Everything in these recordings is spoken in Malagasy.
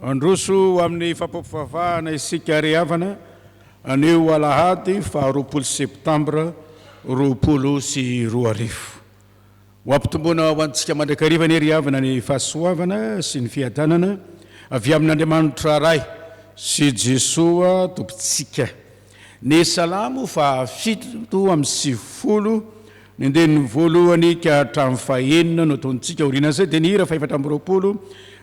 Androso amin'ny fampafavahana isika rihavana anio alahady fa 20 septambra 2024. Ho ampitombona ho antsika mandrakariva ny rihavana ny fahasoavana sy ny fiadanana avy amin'Andriamanitra ray sy Jesoa tompontsika. Ny salamo fa 7:50 ny ndeniny voalohany ka hatramin'ny fahaenina no ataontsika orina zay dia ny hira 420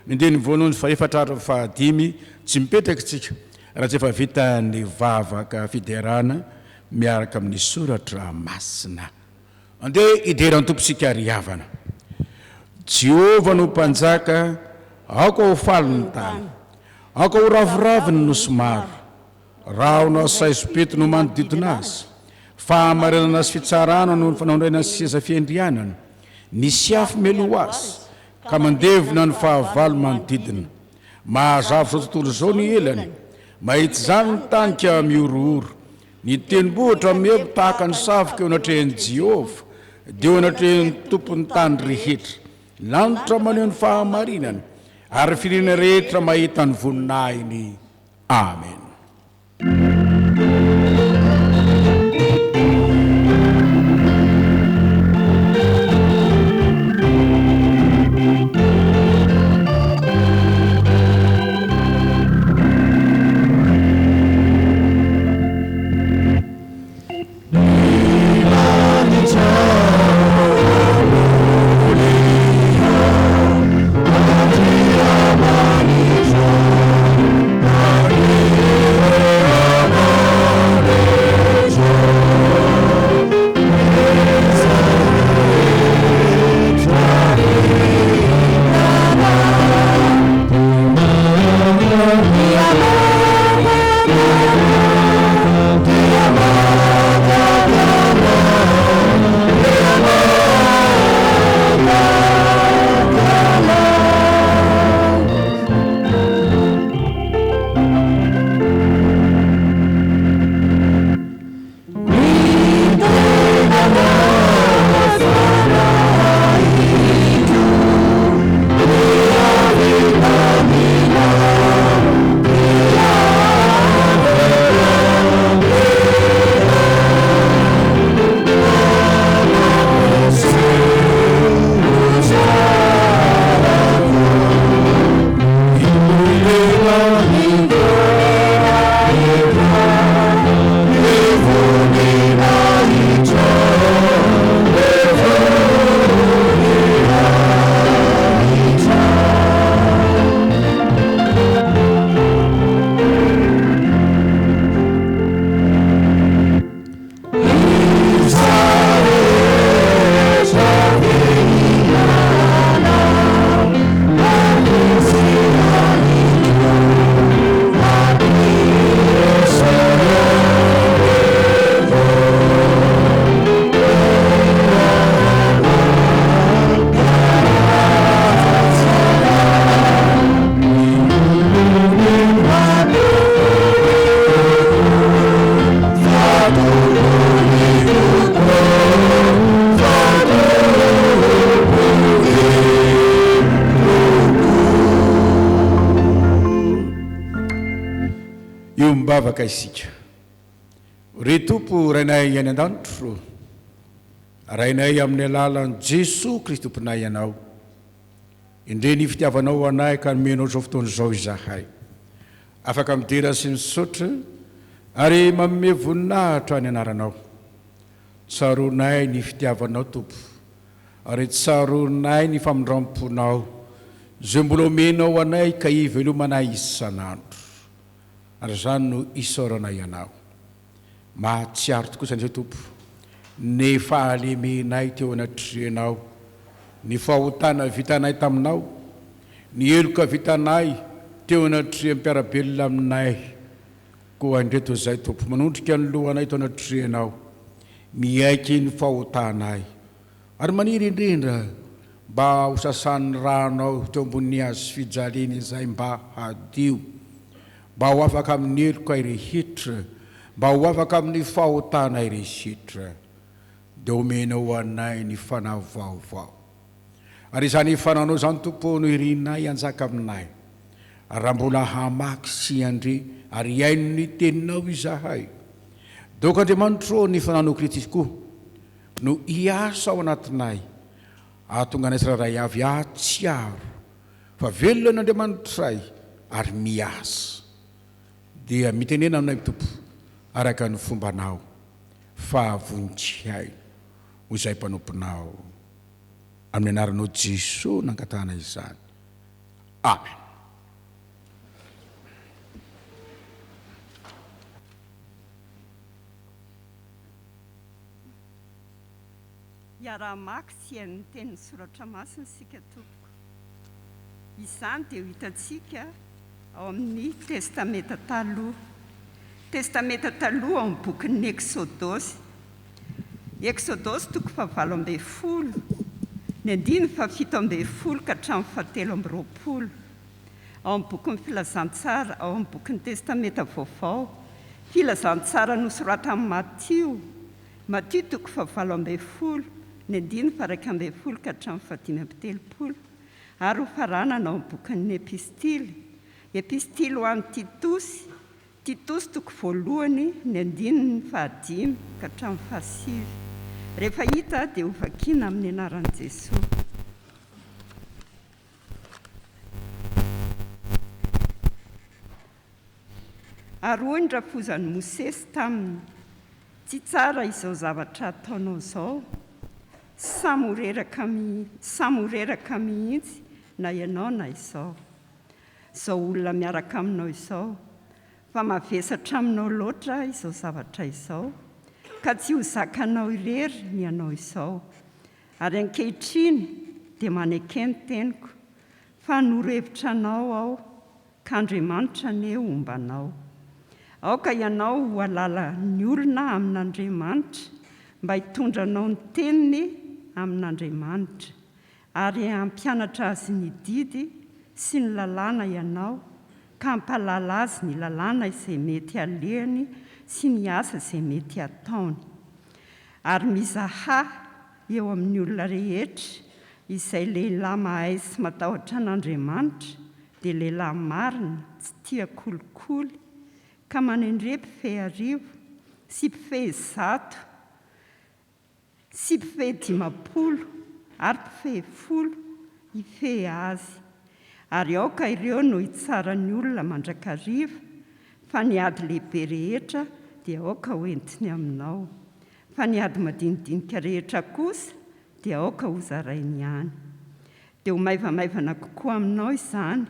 ny ndeniny voalohany fa 4:5 tsy mipetraka tsika raha tsy efa vita ny vavaka fiderana miaraka amin'ny soratra masina. Andeha iderany tompontsika rihavana. Jehovah no mpanjaka, aoko ho faliny tany, aoko ho ravoraviny no somaro, raha ho saizopety no manodidina azy, fahamarinana sy fitsarana no fanaondraina sy seza fiandrianana, nisy afo melo azy ka mandevina ny fahavalo manodidina. Mahazavo zao tontolo zao ny elany, mahitsy zany ny tany ka miorooro, ny tenibohitra mebo tahaka ny savoka eo anatrehan'i Jehovah, dia eo anatrehan'ny tompon'ny tany rehetra. Lanitra maneho ny fahamarinana ary firenena rehetra mahita ny voninahiny. Amen. Amen. miombavaka isika ry tompo rainay any an-danitro rainay amin'ny alalan'i Jesosy Kristy tomponay ianao indre ny fitiavanao anay ka nomenao zao fotoana izao izahay afaka midera sy misaotra ary manome voninahitra ny anaranao tsaronay ny fitiavanao tompo ary tsaronay ny famindramponao zay mbola omenao anay ka ivelomanay isanandro ary zany no isaoranay ianao mahatsiaro tokoa izany zay tompo ny fahalemenay teo anatrehanao ny fahotana vitanay taminao ny eloka vitanay teo anatrehan'ny mpiarabelona aminay koa andreto izay tompo manondrika ny lohanay teo anatrehanao miaiky ny fahotanay ary maniry indrindra mba ho sasan'ny ranao teo ambony azy fijaliny izay mba hadio mba ho afaka amin'ny eloka irehetra mba ho afaka amin'ny fahotana irehetra dia omenao anay ny fanahy vaovao ary izany fananao zany tompo no irinay anjaka aminay raha mbola hamaky sy andre ary iaino ny teninao izahay doko Andriamanitro ny fananao Kristy koa no iasa ao anatinay ahatonga anay tsirairay avy ahatsiaro fa velona n'Andriamanitray ary miasa dia mitenena aminay tompo araka ny fombanao fahavonjy ho izay mpanomponao amin'ny anaranao Jesosy nangatahana izany amen. Iara-maka sy ny tenin'ny soratra masina sika tompoko izany dia ho hitantsika ao amin'ny testamenta taloha ao amin'ny bokin'ny Exodosy toko 7 ny andiny 7 ka hatramin'ny 7 ao amin'ny bokin'ny filazantsara ao amin'ny bokin'ny testamenta vaovao filazantsara nosoratra amin'ny Matio toko 7 ny andiny 1 ka hatramin'ny 13 ary ho faranana ao amin'ny bokin'ny epistily ho an'ny Titosy toko 1 ny andiny 5 ka hatramin'ny 7 rehefa hita dia ho vakiana amin'ny anaran'i Jesosy. Ary hoy ny rafozan'i Mosesy taminy, tsy tsara izao zavatra ataonao izao, samoreraka mihitsy na ianao na izao olona miaraka aminao izao, fa mavesatra aminao loatra izao zavatra izao, ka tsy ho zakanao irery ny ianao izao. Ary ankehitriny dia manekeny teniko, fa norohevitra anao aho, ka Andriamanitra anie ombanao. Aoka ianao ho alala ny olona amin'Andriamanitra, mba hitondranao ny teniny amin'Andriamanitra, ary hampianatra azy ny didy sy ny lalàna ianao, ka hampalala azy ny lalàna izay mety alehany sy ny asa izay mety ataony. Ary mizaha eo amin'ny olona rehetra izay lehilahy mahay sy matahotra an'Andriamanitra, dia lehilahy marina tsy tia kolikoly, ka manendrepy feharivo sy pifehy 100 sy pifehy 50 ary pifehy 10 ifehy azy. Ary aoka ireo no hitsara ny olona mandrakariva, fa ny ady lehibe rehetra dia aoka hoentiny aminao, fa ny ady madinidinika rehetra kosa dia aoka hozarainy ihany. Dia ho maivamaivana kokoa aminao izany,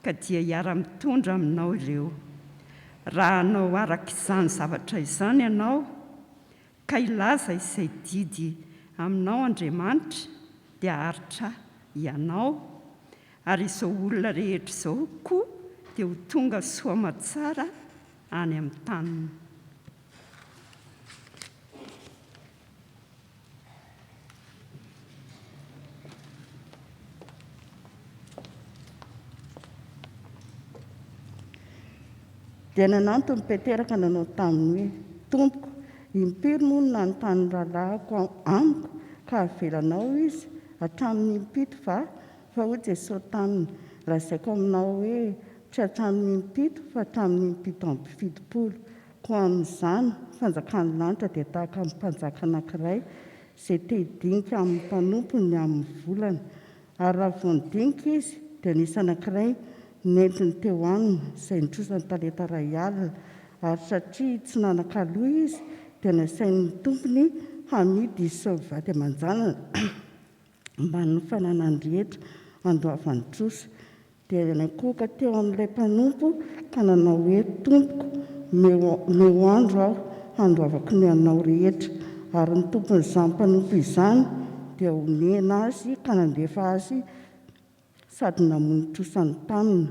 ka dia hiara-mitondra aminao ireo. Raha anao araka izany zavatra izany ianao, ka ilaza izay didy aminao Andriamanitra, dia haritra ianao, ary izao olona rehetra izao koa dia ho tonga soamatsara any amin'ny taniny. Dia nanantony Petera ka nanao taminy hoe, Tompoko, impiry moa no nanontany rahalahiko amiko ka avelanao izy hatramin'ny impito va? Fa hoy Jesosy taminy, lazaiko aminao hoe tsy hatramin'ny 7 fa hatramin'ny 7 ko amin'izany fanjakan'ny lanitra dia tahaka amin'ny mpanjaka anankiray izay te hidinika amin'ny mpanompony amin'ny volana, ary raha vao nidinika izy dia nisy anankiray nentiny teo aminy izay nitrosany talenta 2 alina, ary satria tsy nanan-kaloha izy dia nasain'ny tompony hamidy izy sy vady aman-janany mba ny fananany rehetra andoavany trosa. Dia nakoka teo amin'ilay mpanompo ka nanao hoe, tompoko, meo andro aho handoavako ny anao rehetra. Ary ny tompon'izany mpanompo izany dia omena azy ka nandefa azy sady namono trosany taminy.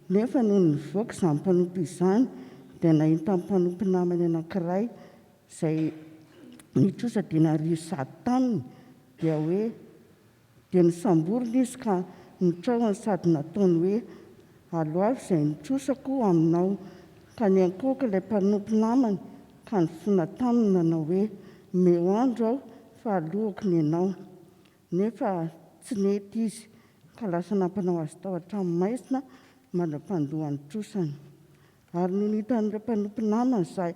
Nefa noho nivoaka izany mpanompo izany dia nahita amin'ny mpanompo namany anankiray izay nitrosa dia narivo sady taminy, dia hoe dia nisamborona izy ka nitrahany sady nataony hoe, aloavy izay nitrosako aminao. Ka niankoaka ilay mpanompo namany ka nifoana taminy nanao hoe, meo andro aho fa alohako ny ianao. Nefa tsy nety izy ka lasa nampanao azy tao hatramin'ny maizina mandra-pandohan'ny trosany. Ary noho nitan'ilay mpanompo namany izay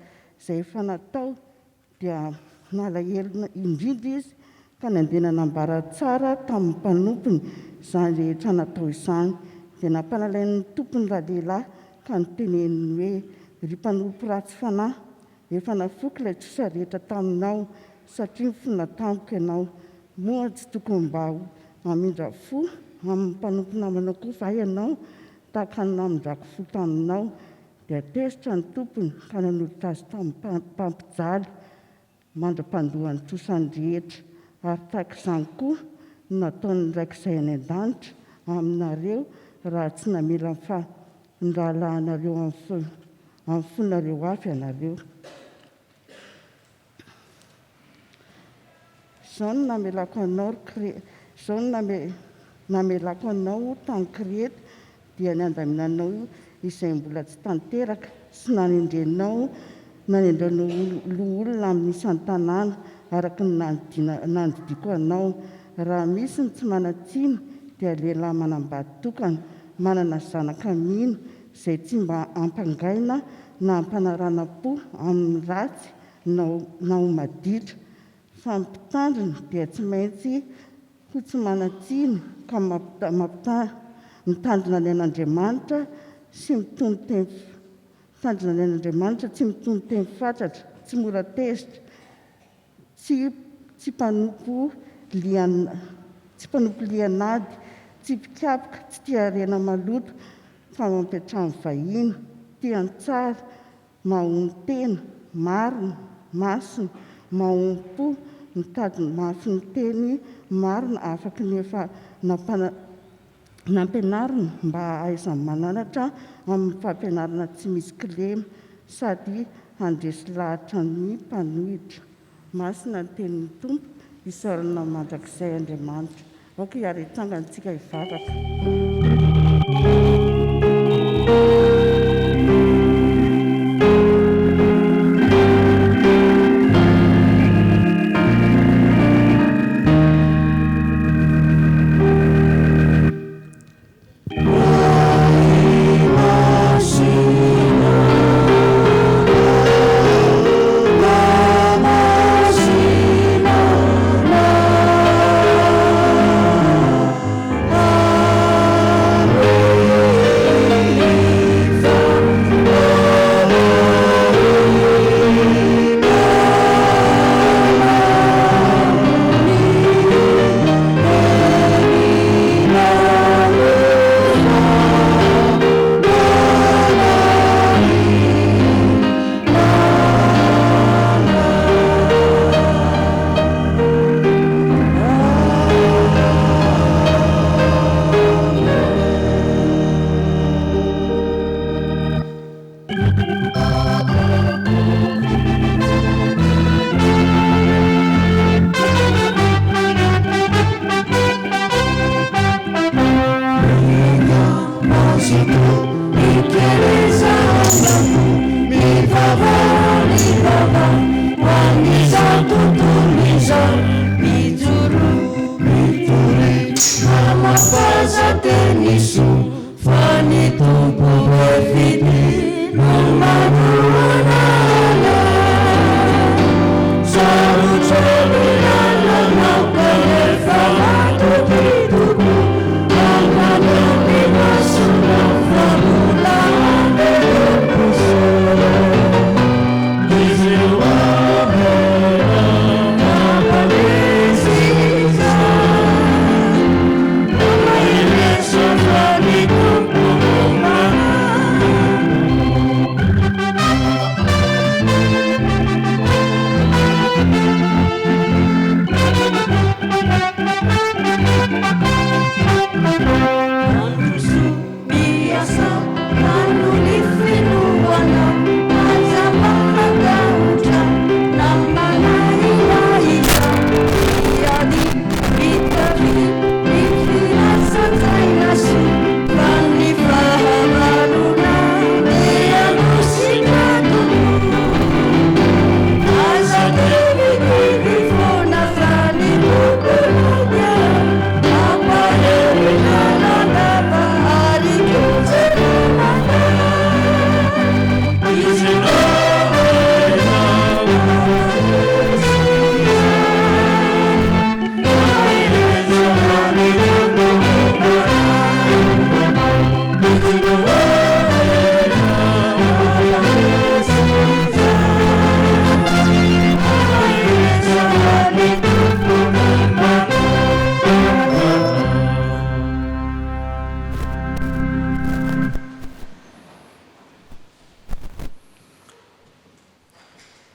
efa natao dia nalahelo indrindra izy ka nandeha nanambara tsara tamin'ny mpanompony izany rehetra natao izany. Dia nampanalain'ny tompony lehilahy ka niteneniny hoe, ry mpanompo ratsy fanahy, efa nafoky ilay trosa rehetra taminao satria mifoana tampoka ianao. Moa tsy tokony mba hamindra fo amin'ny mpanompo namana koa va ianao tahaka ny namindrako fo taminao. Dia tezitra ny tompony ka nanolotra azy tamin'ny mpampijaly mandra-pandohan'ny trosany rehetra. Ary tahaka izany koa nataony raik'izay any an-danitra aminareo raha tsy namela ny rahalahinareo amin'ny fonareo avy ianareo. Izao no namelako anao tany Kreta dia ny andaminanao izay mbola tsy tanteraka sy nanendrenao loha olona amin'ny isan'ny tanàna araka ny nanodidiko anao. Raha misy ny tsy manatsiny dia lehilahy manambady tokana, manana zanaka mino izay tsy mba ampangaina na ampanarana-po amin'ny ratsy na ho maditra. Fa mpitandrina dia tsy maintsy ho tsy manatsiny ka mitandrina ny an'Andriamanitra sy mitony teny fatratra, tsy mora tezitra, tsy mpanompo lianady, tsy mpikapoka, tsy tia harena maloto fa mampiatrany vahiny, tiany tsara, mahony tena, marina, masina, mahom-po, mitady mafy ny teny marina afaky ny efa nampianarina mba hahaizany mananatra amin'ny fampianarana tsy misy kilema sady handresy lahatra ny mpanohitra. Masina ny tenin'ny tompo, isaorana mandrakizay Andriamanitra. Aoka hiara hitsangantsika hivavaka. Fani tu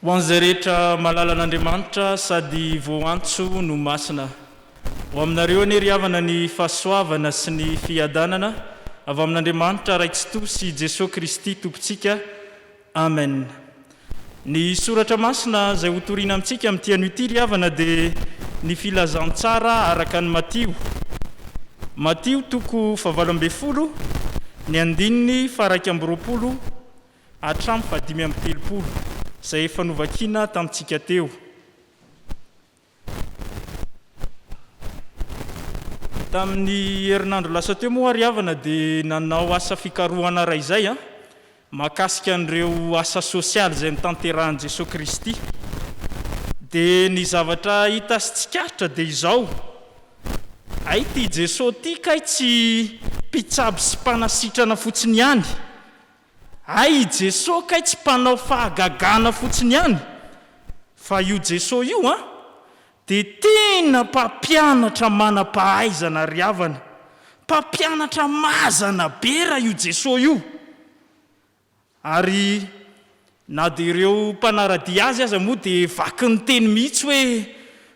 ho an'izay rehetra malalan'Andriamanitra sady voantso no masina. Ho aminareo ny ry havana ny fahasoavana sy ny fiadanana avy amin'Andriamanitra ray tsy to sy Jesosy Kristy tompontsika. Amen. Ny soratra masina izay ho toriana amintsika amin'ity an'ity ry havana dia ny filazantsara araka ny Matio. Matio 7:20, ny andininy 1:20 hatramin'ny 5:30 izay efa novakiana tamintsika teo. Tamin'ny herinandro lasa teo moa ry havana dia nanao asa fikarohana ray izay mahakasika an'ireo asa sosialy izay mitanterahan'i Jesosy Kristy. Dia ny zavatra hita sy tsikaritra dia izao: ay ty Jesosy ty kay tsy mpitsabo sy mpanasitrana fotsiny ihany. Ay Jesosy kay tsy mpanao fahagagana fotsiny ihany. Fa io Jesosy io dia tena mpampianatra manam-pahaizana ry havana. Mpampianatra mazana be raha io Jesosy io. Ary na dia ireo mpanaradia azy aza moa dia vaky ny teny mihitsy hoe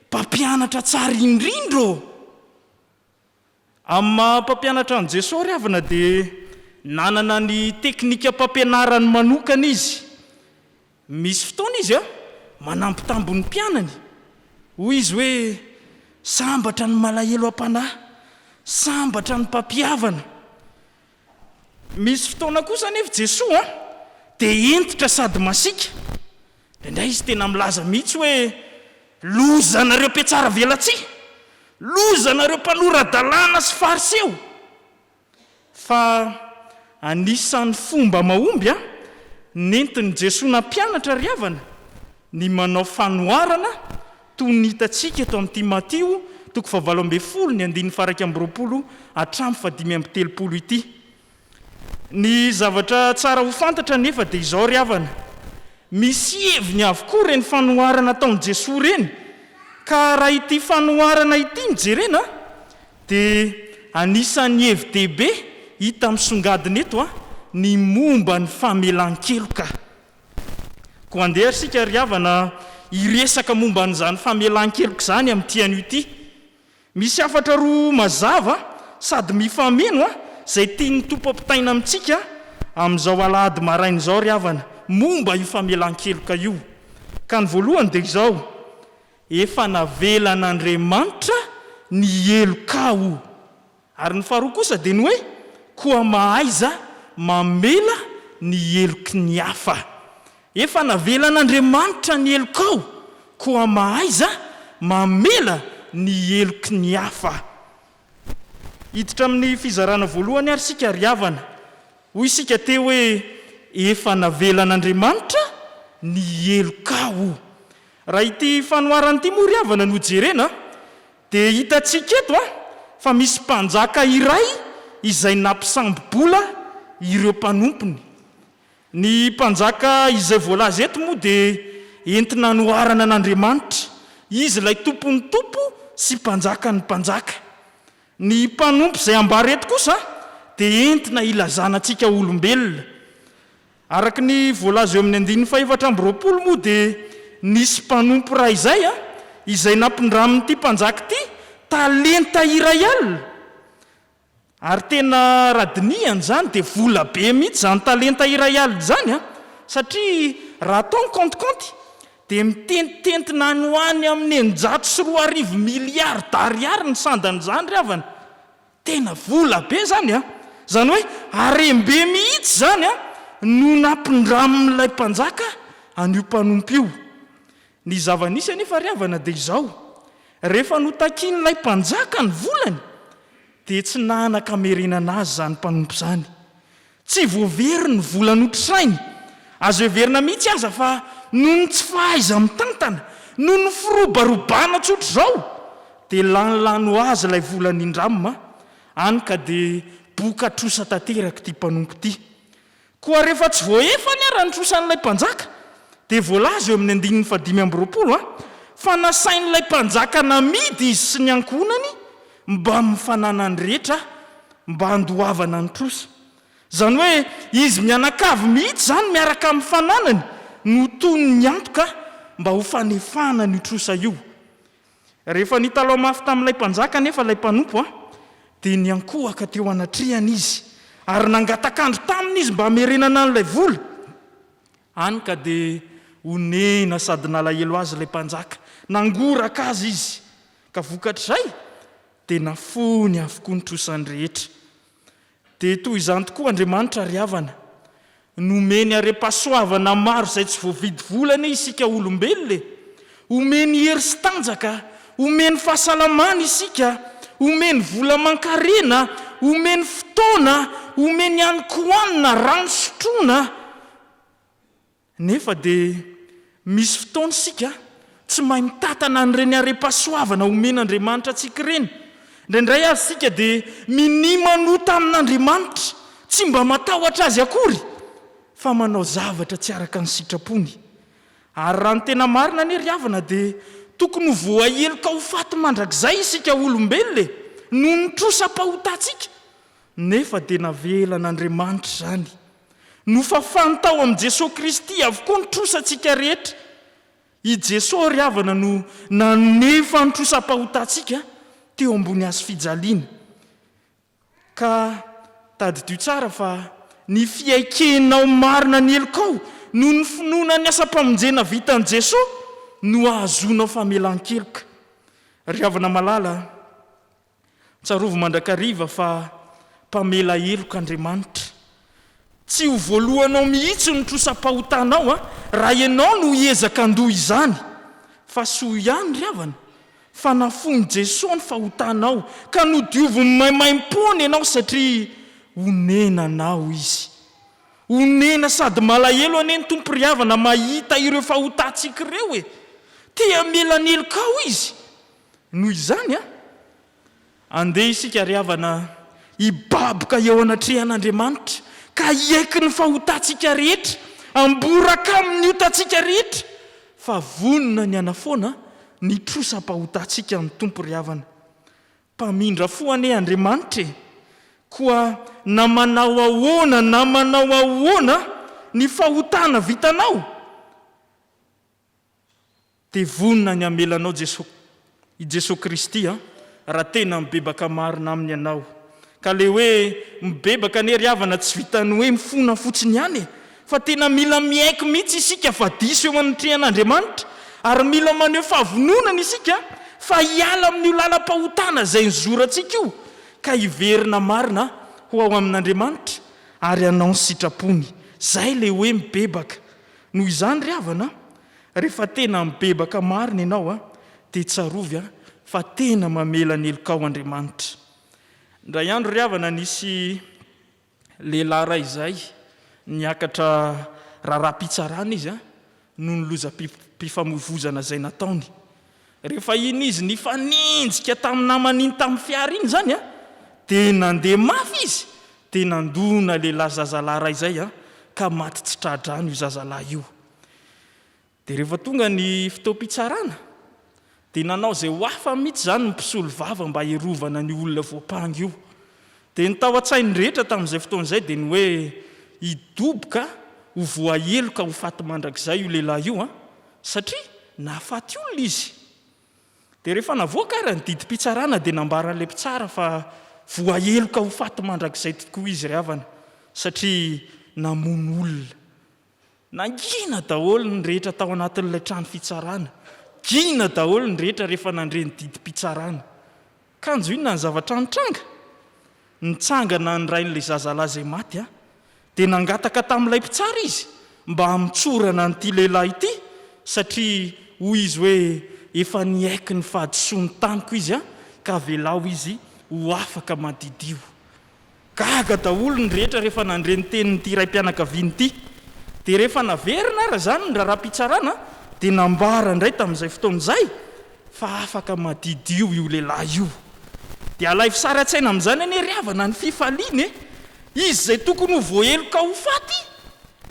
mpampianatra tsara indrindro. Amin'ny maha-mpampianatra an' Jesosy ry havana dia nanana ny teknika mpampianarany manokana izy. Misy fotoana izy manampitambo ny mpianany. Hoy izy hoe sambatra ny malahelo am-panahy, sambatra ny mpampiavana. Misy fotoana kosa nefa Jesosy dia entitra sady masika. Indray izy tena milaza mihitsy hoe lozanareo mpiatsara velatsia, lozanareo mpanora-dalàna sy fariseo. Fa anisan'ny fomba mahomby nentin'i Jesosy nampianatra ry havana ny manao fanoharana toy ny hitantsika eto amin'ity Matio 7:20 ny andininy 1:20 hatramin'ny 5:30 ity. Ny zavatra tsara ho fantatra nefa dia izao ry havana: misy heviny avokoa reny fanoharana ataon'i Jesosy reny. Ka raha ity fanoharana ity mijerena dia anisan'ny hevi-dehibe hita misongadina eto ny momba ny famelan-keloka. Ko andeha sika ry havana hiresaka momba n'izany famelan-keloka izany amin'ity anio ity. Misy afatra roa mazava sady mifameno izay tian'ny tompo ampitaina amintsika amin'izao alahady maraina izao ry havana momba io famelan-keloka io. Ka ny voalohany dia izao: efa navelan'Andriamanitra ny elokao. Ary ny faharoa kosa dia ny hoe koa mahaiza mamela ny eloky ny hafa. Efa navelan'Andriamanitra ny elokao, koa mahaiza mamela ny eloky ny hafa. Hiditra amin'ny fizarana voalohany ary sika ry havana, hoy isika teo hoe efa navelan'Andriamanitra ny elokao. Raha ity fanoharan'ity moa ry havana no jerena dia hitantsika eto fa misy mpanjaka iray izay nampisambobola ireo mpanompony. Ny mpanjaka izay voalaza eto moa dia entina noharana an'Andriamanitra. Izy ilay tompon'ny tompo sy mpanjaka ny mpanjaka. Ny mpanompo izay ambara eto kosa dia entina ilazanantsika olombelona. Araka ny voalaza eo amin'ny andininy 4:20 moa dia nisy mpanompo raha izay nampindramin'ity mpanjaka ity talenta iray alina. Ary tena radiniany izany dia vola be mihitsy izany talenta iray alina izany satria raha atao ny compte dia mitentitentina ny hoany amin'ny 904 miliarda ariary ny sandan'izany ry havana. Tena vola be izany Zany hoe arembe mihitsy izany no nampindramin'ilay mpanjaka an'io mpanompo io. Ny zava-nisy anefa ry havana dia izao: rehefa notakian'ilay mpanjaka ny volany dia tsy nanaka-merenana azy izany mpanompo izany. Tsy voavery ny vola notrosainy. Azo heverina mihitsy aza fa noho ny tsy fahaiza mitantana, noho ny firobarobana tsotra izao, dia lanilano azy ilay volany indramina, any ka dia boka trosa tanteraka ity mpanompo ity. Koa rehefa tsy voaefany ara ny trosan'ilay mpanjaka, dia voalaza eo amin'ny andininy 5:20 fa nasain'ilay mpanjaka namidy izy sy ny ankonany mba mifanana ny rehetra, mba handoavana ny trosa. Zany hoe izy mianakavy mihitsy izany miaraka amin'ny fananany no toy ny antoka mba ho fanefana ny trosa io. Rehefa nitalo mafy tamin'ilay mpanjaka nefa ilay mpanompo dia niankohaka teo anatriana izy ary nangatakandro tamin'izy mba hamerenana an'ilay vola. Any ka dia onena sady nalahelo azy ilay mpanjaka, nangoraka azy izy, ka vokatr'izay dia nafony avokoa ny trosany rehetra. Dia toy izany tokoa Andriamanitra ry havana, nomeny are-pasoavana maro izay tsy voavidy volana isika olombelona, omeny hery sy tanjaka, omeny fahasalamana isika, omeny vola mankarena, omeny fotoana, omeny ihany koanina rano sotroina. Nefa dia misy fotoana isika tsy mahay mitatana an'ireny are-pasoavana omen'Andriamanitra antsika ireny. Indraindray azy isika dia minimanota amin'Andriamanitra, tsy mba matahotra azy akory, fa manao zavatra tsy araka ny sitrapony. Ary raha ny tena marina ry havana dia tokony ho voaheloka ho faty mandrakizay isika olombelona noho ny trosam-pahotantsika. Nefa dia navelan'Andriamanitra izany, nofafany tao amin'i Jesosy Kristy avokoa ny trosantsika rehetra. I Jesosy ry havana no nanefa ny trosam-pahotantsika teo ambony azy fijaliana. Ka tadidio tsara fa ny fiaikenao marina ny helikao no ny finoana ny asa-pamonjena vitan'i Jesosy no ahazonao famelan-keloka. Ry havana malala, tsarovo mandrakariva fa mpamela heloka Andriamanitra. Tsy ho voalohanao mihitsy ny trosam-pahotanao raha ianao no hiezaka andoha izany, fa soa ihany ry havana fa nafony Jesosy ny fahotanao ka nodiovo maimaim-pony ianao satria onenanao izy. Onena sady malahelo aneny tompo ry havana mahita ireo fahotantsika ireo tia melanelokao izy. Noho izany andeha isika ry havana hibaboka eo anatrehan'Andriamanitra ka hiaiky ny fahotantsika rehetra, amboraka amin'ny otantsika rehetra, fa vonona ny anafoana ny trosam-pahotantsika amin'ny tompo ry havana. Mpamindra fo ane Andriamanitra koa na manao ahoana ny fahotana vitanao dia vonona ny amelanao i Jesosy Kristy raha tena mibebaka marina aminy ianao. Ka le hoe mibebaka ane ry havana tsy vitany hoe mifona fotsiny ihany, fa tena mila miaiky mihitsy isika fa diso eo anatrehan'Andriamanitra, ary mila maneho fahavononana isika fa hiala amin'ny lalam-pahotana izay nizorantsika io, ka hiverina marina ho ao amin'Andriamanitra ary anao ny sitrapony. Zay le hoe mibebaka. Noho izany ry havana, rehefa tena mibebaka marina ianao dia tsarovy fa tena mamela ny helokao Andriamanitra. Ndray andro ry havana nisy lehilahy ray izay niakatra raharaha-pitsarana izy no nylozam-pifamoivozana izay nataony. Rehefa iny izy nifaninjika tamin'ny namany iny tamin'ny fiara iny zany dia nandeha mafy izy, dia nandona lehilahy zazalahy ray izay ka maty tsy tradrano io zazalahy io. Dia rehefa tonga ny fotoam-pitsarana dia nanao izay ho hafa mihitsy zany ny mpisolo vava mba hierovana ny olona voapangy io. Dia ny tao an-tsainy rehetra tamin'izay fotoan'izay dia ny hoe hidoboka ho voaheloka ho faty mandrakizay io lehilahy io satria nahafaty olona izy. Dia rehefa navoaka ary ny didim-pitsarana dia nambaran'ilay mpitsara fa voaheloka ho faty mandrakizay tokoa izy ry havana satria namono olona. Nangina daholo ny rehetra tao anatin'ilay trano fitsarana, gina daholo ny rehetra rehefa nandre ny didim-pitsarana. Kanjo inona ny zavatra nitranga? Nitsangana ny rain'ilay zazalahy izay maty dia nangataka tamin'ilay mpitsara izy mba hamitsorana n'ity lehilahy ity satria hoy izy hoe efa niaiky ny fahadisoany tamiko izy ka velao izy ho afaka madidio. Gaga daholo ny rehetra rehefa nandre ny tenin'ity raim-pianakaviany ity. Dia rehefa naverina ara zany ny raharaha-pitsarana dia nambara indray tamin'izay fotoan'izay fa afaka madidio io lehilahy io. Dia alay fisara an-tsaina amin'izany anie ry havana ny fifaliany izy izay tokony ho voaheloka ho faty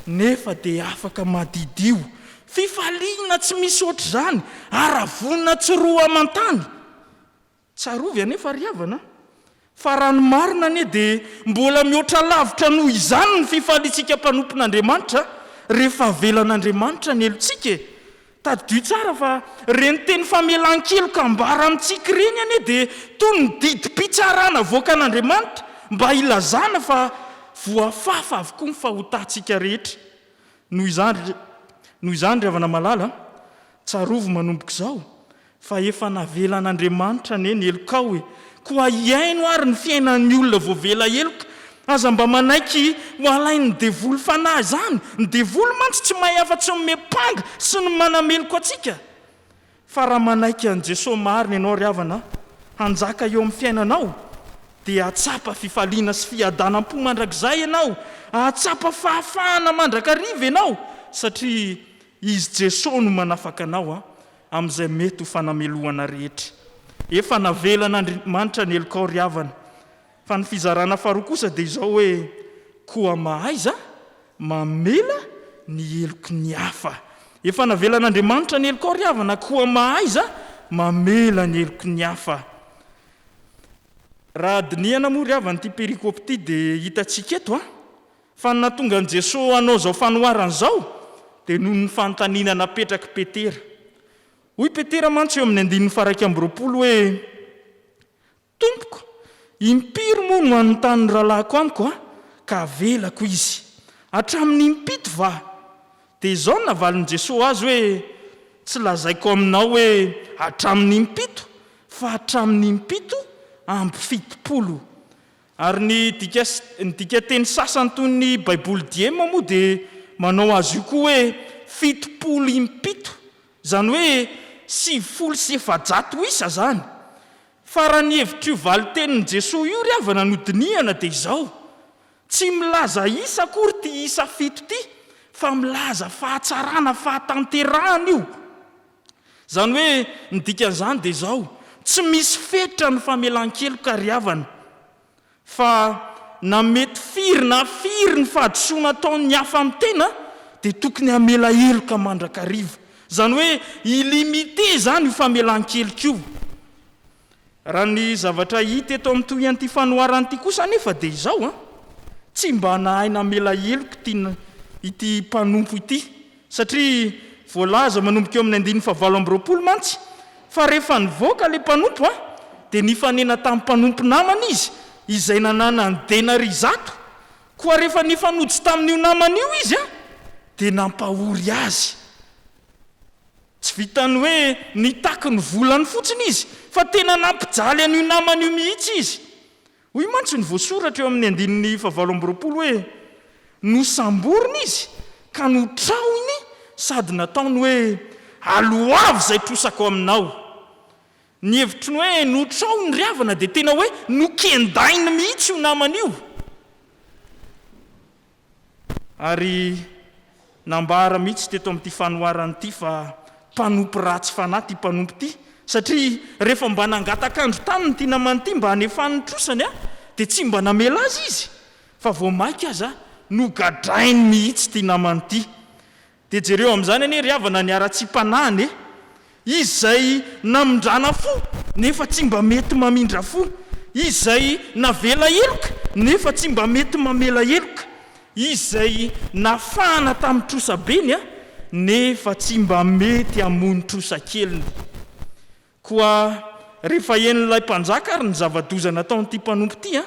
nefa dia afaka madidio. Fifaliana tsy misy ohatr' izany, aravonina tsy roa amantany. Tsarovy anefa ry havana, fa raha ny marina anie dia mbola mihoatra lavitra noho izany ny fifaliantsika mpanompon'Andriamanitra rehefa avelan'Andriamanitra ny helotsika. Tadidio tsara fa reny teny famelan-keloka ambara amintsika reny anie dia toy ny didim-pitsarana voaka an'Andriamanitra mba ilazana fa voafafa avokoa ny fahotantsika rehetra. Noho izany ry havana malala, tsarovo manomboka izao fa efa navela an'Andriamanitra anie ny elokao hoe koa iaino ary ny fiainan'ny olona voavela eloka, aza mba manaiky ho alainy ny devoly fanahy zany. Ny devoly mantsy tsy mahay afa-tsy nomepanga sy ny manameloko atsika. Fa raha manaiky an' Jesosy marina ianao ry havana, hanjaka eo amin'ny fiainanao, dia atsapa fifaliana sy fiadanam-po mandrakizay ianao, atsapa fahafahana mandrakariva ianao, satria izy Jesosy no manafaka anao amin'izay mety ho fanamelohana rehetra. Efa navela an'Andriamanitra ny elokao ry havana. Fa ny fizarana faharoa kosa dia izao hoe koa mahaiza mamela ny eloky ny hafa. Efa navela an'Andriamanitra ny elokao ry havana, koa mahaiza mamela ny eloky ny hafa. Raha dinihana moa ry havana ity perikopy ity dia hitantsika eto fa natonga an' Jesosy hanao izao fanoharana izao dia noho ny fanontaniana napetraka Petera. Hoy Petera mantsy eo amin'ny 9:20 hoe Tompoko, impiry moa no anontany ny rahalahiko amiko ka avelako izy, hatramin'ny impito va? Dia izao navalin' Jesosy azy hoe tsy lazaiko aminao hoe hatramin'ny impito, fa hatramin'ny impito ampy 70. Ary ny dikateny sasany toy ny Baiboly diema moa dia manao azy io koa hoe 70 impito, zany hoe 700 isa zany. Fa raha ny hevitry io valitenin'ny Jesosy io ry havana no dinihana dia izao, tsy milaza isa akory ty isa 7 ty, fa milaza fahatsarana, fahatanterahana io. Zany hoe ny dikan'izany dia izao, tsy misy fetra ny famelan-keloka ry havana, fa na mety firy na firy ny fahadisoana ataon'ny hafa amin'ny tena dia tokony hamela eloka mandrakariva. Zany hoe ilimite zany io famelan-keloka io. Raha ny zavatra hita eto amin'ny toyan'ity fanoharana ity kosa nefa dia izao tsy mba nahay namela eloka ity mpanompo ity, satria voalaza manomboka eo amin'ny 9:20 mantsy fa rehefa nivoaka ilay mpanompo dia nifanena tamin'ny mpanompo namana izy izay nanana ny denarizato, koa rehefa nifanotsy tamin'io namana io izy dia nampahory azy. Tsy vitany hoe nitaky ny volany fotsiny izy, fa tena nampijaly an'io namana io mihitsy izy. Hoy mantsy ny voasoratra eo amin'ny 9:20 hoe nosamboriny izy ka notrahony sady nataony hoe aloavy izay trosako aminao. Ny hevitry ny hoe notrahony ry havana dia tena hoe nokendainy mihitsy io namana io. Ary nambara mihitsy teto amin'ity fanoharana ity fa mpanompo ratsy fanahy ty mpanompo ity, satria rehefa mba nangatakandro taniny ty namana ity mba hanefan'ny trosany dia tsy mba namela azy izy, fa vao mainka aza nogadrainy mihitsy ty namana ity. Dia jereo amin'izany anie ry havana ny ara-tsi-panahany izay namindrana fo nefa tsy mba mety mamindra fo, izay navela eloka nefa tsy mba mety mamela eloka, izay nafahana tamin'ny trosabeny nefa tsy mba mety hamony trosakeliny. Koa rehefa en'ilay mpanjaka ary ny zava-doza nataon'ity mpanompo ity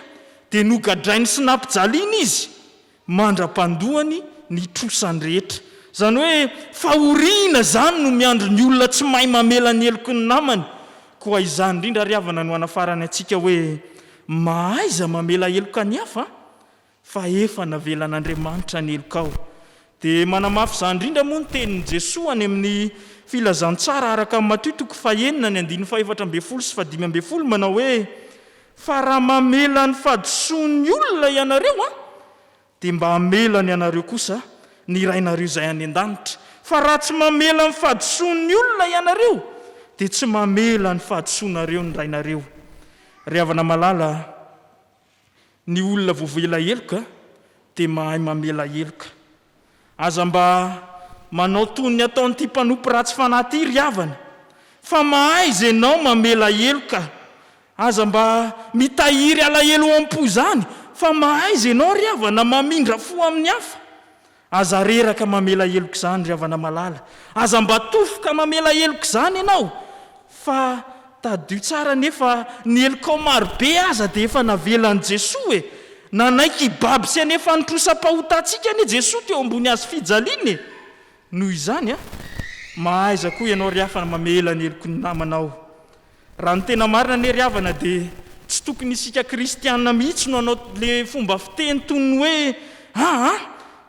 dia nogadrainy sy nampijaliana izy mandra-pandohany ny trosany rehetra. Zany hoe fahoriana zany no miandro ny olona tsy mahay mamela ny eloko ny namany. Koa izany indrindra ry havana no hanafarany antsika hoe mahaiza mamela eloka ny hafa fa efa navela an'Andriamanitra ny elokao. Dia manamafy izany indrindra moa ny tenin'i Jesosy any amin'ny filazantsara araka amin'ny Mateo 9:4-12 sy 15 manao hoe fa raha mamela ny fahadisoan'ny olona ianareo dia mba hamelany ianareo kosa ny rainareo izay any an-danitra. Fa raha tsy mamela ny fahadisoan'ny olona ianareo dia tsy mamela ny fahadisoanareo ny rainareo. Ry havana malala, ny olona voavela eloka dia mahay mamela eloka. Aza mba manao toy ny ataon'ity mpanompo ratsy fanahy ity ry havana, fa mahay izy ianao mamela eloka. Aza mba mitahiry alahelo am-po zany, fa mahay izy ianao ry havana mamindra fo amin'ny hafa. aza reraka mamela eloko izany ry havana malala, aza mba tofoka mamela eloko izany ianao, fa tadio tsara nefa ny elokao marobe aza dia efa navelan'i Jesosy e, nanaiky ibaby sy anefa nitrosa-pahotantsika ny Jesosy teo ambony azy fijaliany. Noho izany mahaiza koa ianao ry havana mamela ny eloko ny namanao. Raha ny tena marina ny ry havana dia tsy tokony isika kristianina mihitsy no anao le fomba fiteny toy ny hoe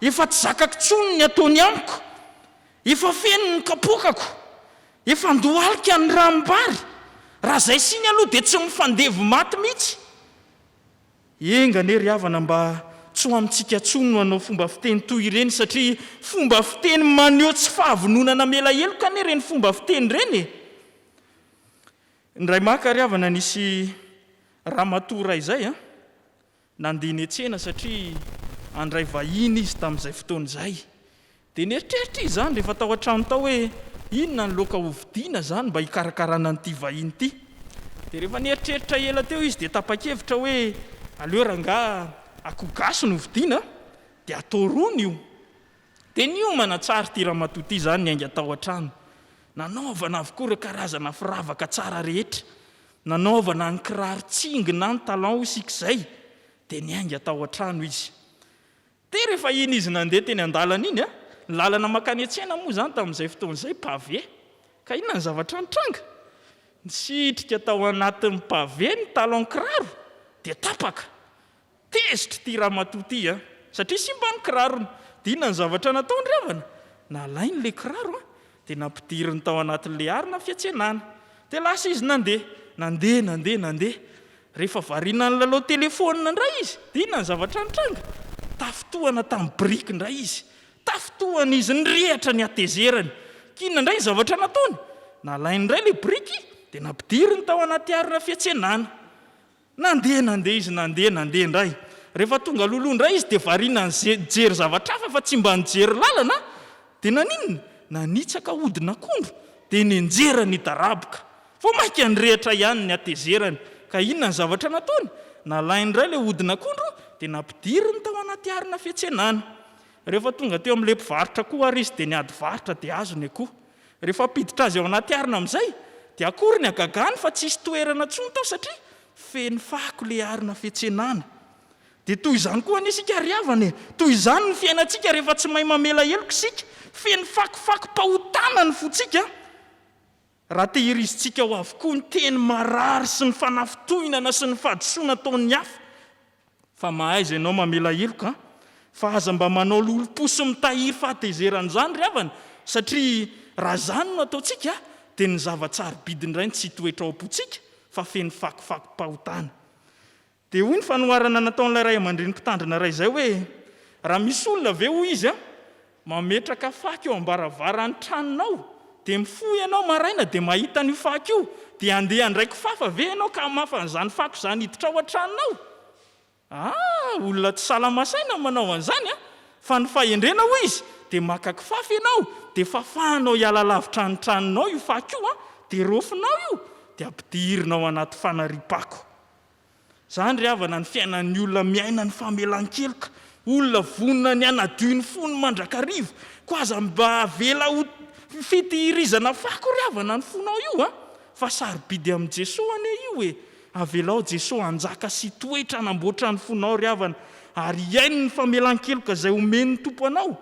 efa tsy zakako tsony ny ataony amiko, efa feno ny kapokako, efa andohalika ny rambary, raha zay siny aloha dia tsy mifandevy maty mihitsy. Enga ne ry havana mba tsy ho amintsika tsony no anao fomba fiteny toy ireny, satria fomba fiteny maneho tsy fahavononana mela eloka ne reny fomba fiteny reny. Ndray maka ry havana nisy ramatora izay nandeha ny tsena satria andray vahiny izy tamin'izay fotoan'izay, dia nieritreritra izy zany rehefa tao an-trano tao hoe inona ny loka hovidiana zany mba hikarakarana an'ity vahiny ity. Dia rehefa nieritreritra ela teo izy dia tapa-kevitra hoe aleo rangaha akoho gasy no hovidiana dia atao rony io. Dia niomana tsara ity ramatoa ity zany niainga tao an-trano, nanaovana avokoa ireo karazana firavaka tsara rehetra, nanaovana ny kiraro tsingina ny talon sik'izay, dia niainga tao an-trano izy. Dia rehefa iny izy nandeha teny an-dalana iny ny lalana makany an-tsena moa zany tamin'izay fotoan'izay pavé, ka inona ny zavatra nitranga, nisitrika tao anatin'ny pavé ny talon kiraro dia tapaka. Tezitra ity ramatoa ity satria simba ny kirarony. Dia inona ny zavatra nataony ry havana, nalainy le kiraro dia nampidiriny tao anatin'le arina fiantsenana. Dia lasa izy nandeha. Rehefa variana ny lalao telefônina indray izy, dia inona ny zavatra nitranga, tafitohana tamin'ny briky indray izy, tafitohana izy nirehatra ny atezerany. Kinona indray ny zavatra nataony, nalainy indray le briky dia nampidiriny tao anaty arina fiantsenana. Nandeha izy indray. Rehefa tonga loloha indray izy dia variana nijery zavatra hafa fa tsy mba nijery lalana, dia naninona, nanitsaka hodin'akondro dia nijerany daraboka, fo maika nirehatra ihany ny atezerany. Ka inona ny zavatra nataony, nalainy indray le hodin'akondro dia nampidiriny tao anaty arina fiantsenana. Rehefa tonga teo amin'ilay mpivarotra koa ary izy dia niady varotra dia azony akoho. Rehefa piditra azy ao anaty arina amin'izay dia akory ny agagany fa tsisy toerana tsony tao satria feno fako le arina fiantsenana. Dia toy izany koa anisika ry havana, toy izany ny fiainantsika rehefa tsy mahay mamela eloko isika, feno fakofako-pahotana ny fotsika. Raha tehirizintsika ho avokoa ny teny marary sy ny fanafitohinana sy ny fahadisoana ataon'ny hafa, fa mahaiza ianao mamela eloka, fa aza mba manao lolo-posy mitahiry fahatezeran'izany ry havana, satria raha zany no ataontsika dia ny zava-tsarobidiny iray tsy toetra ao am-potsika fa feno fakofako-pahotana. Dia hoy ny fanoharana nataon'ilay ray aman-dreny mpitandrina ray izay hoe raha misy olona ve hoy izy mametraka fako eo ambaravarany tranonao, dia mifoy ianao maraina dia mahita an'io fako io, dia andeha andraiky fafa ve ianao ka mafan'izany fako izany hiditra ao an-tranonao? Olona tsy salamasaina manao an'izany fa ny fahendrena hoy izy dia maka kifafa ianao dia fafanao hiala lavitra ny tranonao io fako io dia rofinao io dia ampidirinao anaty fanariam-pako. Zany ry havana ny fiainan'ny olona miaina ny famelan-keloka, olona vonona ny anadio ny fony mandrakarivo, ko aza mba avela ho fitehirizana fako ry havana ny fonao io fa sarobidy amin'i Jesosy ane io avelao Jesosy anjaka sy toetra namboatra ny fonao ry havana, ary iainy ny famelan-keloka izay omen'ny tompo anao,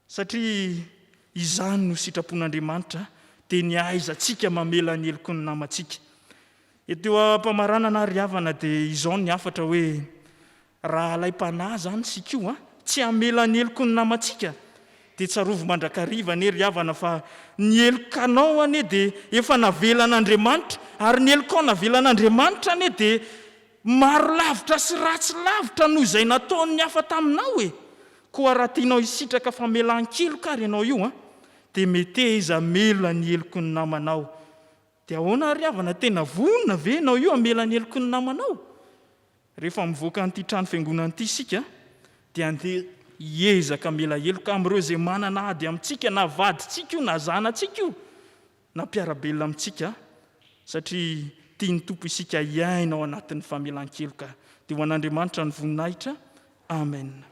satria izany no sitrapon'Andriamanitra dia ny ahaizantsika mamela ny eloko ny namantsika. Eteo am-pamaranana ry havana dia izao ny afatra hoe raha alay-panahy zany sika io tsy hamela ny eloko ny namantsika dia tsarovo mandrakariva ane ry havana, fa ny elokanao ane dia efa navelan'Andriamanitra, ary ny elokao navelan'Andriamanitra ane dia maro lavitra sy ratsy lavitra noho izay nataon'ny hafa taminao koa raha tianao hisitraka famelan-keloka ary ianao io dia mety izy amela ny eloko ny namanao. Dia ahoana ry havana, tena vonona ve ianao io amela ny eloko ny namanao? Rehefa mivoaka an'ity trano fiangonana ity isika dia andeha hiezaka amela eloka amin'ireo izay manana ady amintsika, na vadintsika io na zanantsika io na mpiarabelona amintsika, satria tiany tompo isika hiaina ao anatin'ny famelan-keloka. Dia ho an'Andriamanitra ny voninahitra. Amen.